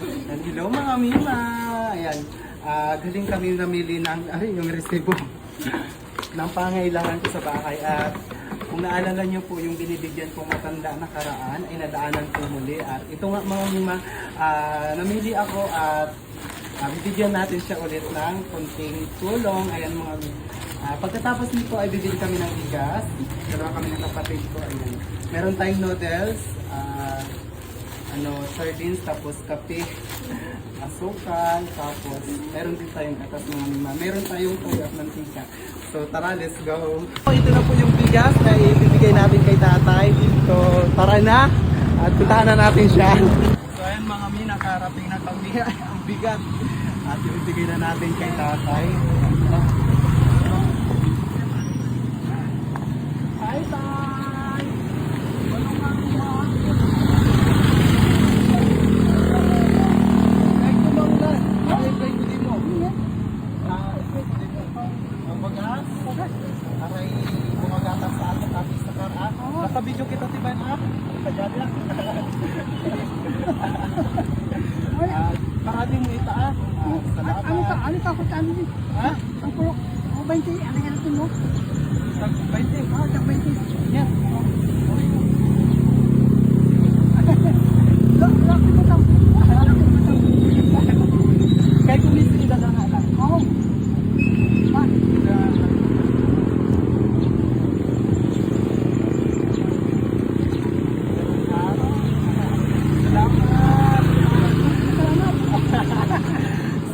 Hello mga mima! Ayan, galing kami namili ng, yung resibo ng pangailangan ko sa bahay. At kung naalala nyo po yung binibigyan kong matanda na karaan, ay nadaanan ko muli. At ito nga mga mima, namili ako at bibigyan natin siya ulit ng konting tulong. Ayan mga mima. Pagkatapos nito ay bibili kami ng bigas. Dalawa kami ng kapatid ko. Ayan. Meron tayong noodles, sardines, tapos kape, asukal, tapos meron din tayong gatas mga mima. Meron tayong toy at mantika. So tara, let's go! Ito na po yung bigas na ibibigay natin kay tatay. So tara na at puntahan na natin siya. So ayan mga mima, nakarating na kami ang bigat at ibibigay na natin kay tatay. Hi, tay! Nakabidyo kita tiba na. Kajali lang. Parating mo ita ah. Salamat. Ano ka kung saan din? Ha? Ang puro, 20, ano yan natin mo? Tag 20. Oo, tag 20. Yan. Laki mo tang. Kaya kumisi nila na nga lang. Oo.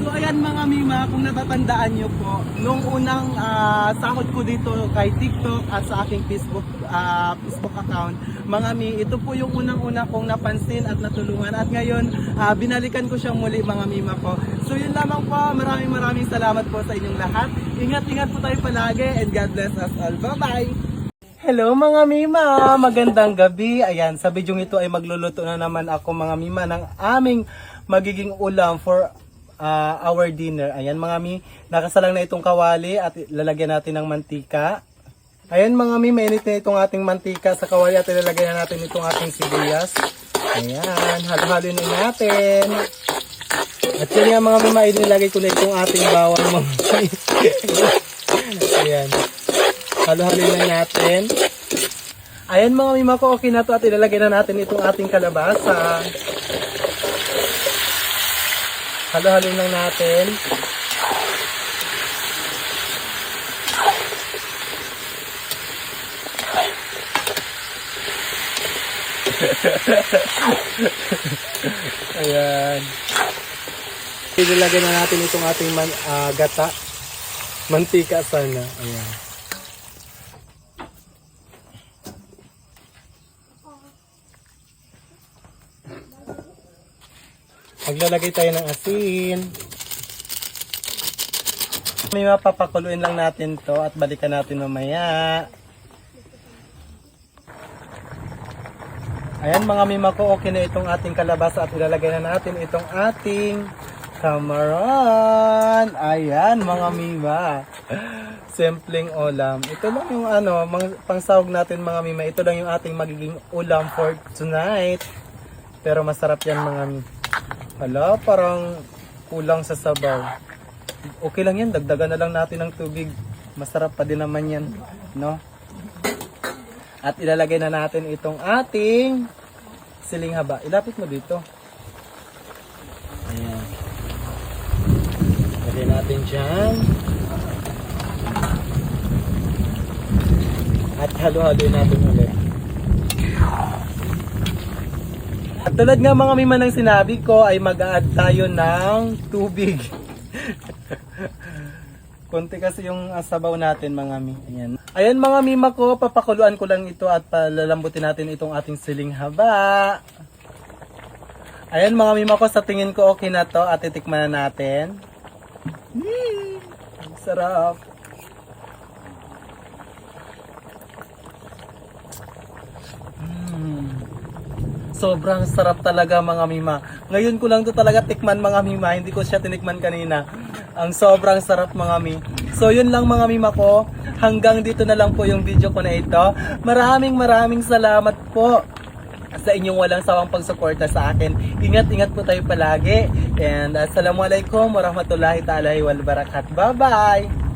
So ayan mga mima, kung natatandaan nyo po, nung unang sahod ko dito kay TikTok at sa aking Facebook account, mga mi, ito po yung unang-una kong napansin at natulungan, at ngayon binalikan ko siyang muli mga mima ko. So yun lamang po, maraming salamat po sa inyong lahat. Ingat-ingat po tayo palagi and God bless us all. Bye-bye! Hello mga mima! Magandang gabi. Ayan, sa video ito ay magluluto na naman ako mga mima ng aming magiging ulam for our dinner. Ayan mga mi, nakasalang na itong kawali at lalagyan natin ng mantika. Ayan mga mi, mainit na itong ating mantika sa kawali at ilalagay na natin itong ating sibuyas. Ayan, halo-halo na natin. At yun nga mga mi, inilagay ko na itong ating bawang mga mi. Ayan. Halo-halo na natin. Ayan mga mima ko, okay na to at ilalagay na natin itong ating kalabasa. Halo-halo lang natin. Ayan. Ilalagay na natin itong ating gata. Mantika sana. Ayan. Maglalagay tayo ng asin. May mapapakuluin lang natin to at balikan natin mamaya. Ayan mga mima ko, okay na itong ating kalabasa at ilalagay na natin itong ating kamaron. Ayan mga mima. Simpleng ulam. Ito lang yung pangsahog natin mga mima. Ito lang yung ating magiging ulam for tonight. Pero masarap yan mga mima. Hala, parang kulang sa sabaw. Okay lang yan, dagdagan na lang natin ng tubig. Masarap pa din naman yan, no? At ilalagay na natin itong ating siling haba. Ilapit mo dito. Ayan. Lagay natin dyan. At halo-halo natin ulit. At tulad nga mga mima ng sinabi ko ay mag-a-add tayo ng tubig. Konti kasi yung sabaw natin mga mi. Ayan. Ayan mga mima ko, papakuluan ko lang ito at palalambutin natin itong ating siling haba. Ayan mga mima ko, sa tingin ko okay na to at titikman na natin. Sarap. Sobrang sarap talaga mga mima. Ngayon ko lang to talaga tikman mga mima. Hindi ko siya tinikman kanina. Ang sobrang sarap mga mi. So yun lang mga mima ko. Hanggang dito na lang po yung video ko na ito. Maraming salamat po sa inyong walang sawang pagsuporta sa akin. Ingat-ingat po tayo palagi. And assalamualaikum warahmatullahi ta'ala wal barakat. Bye-bye!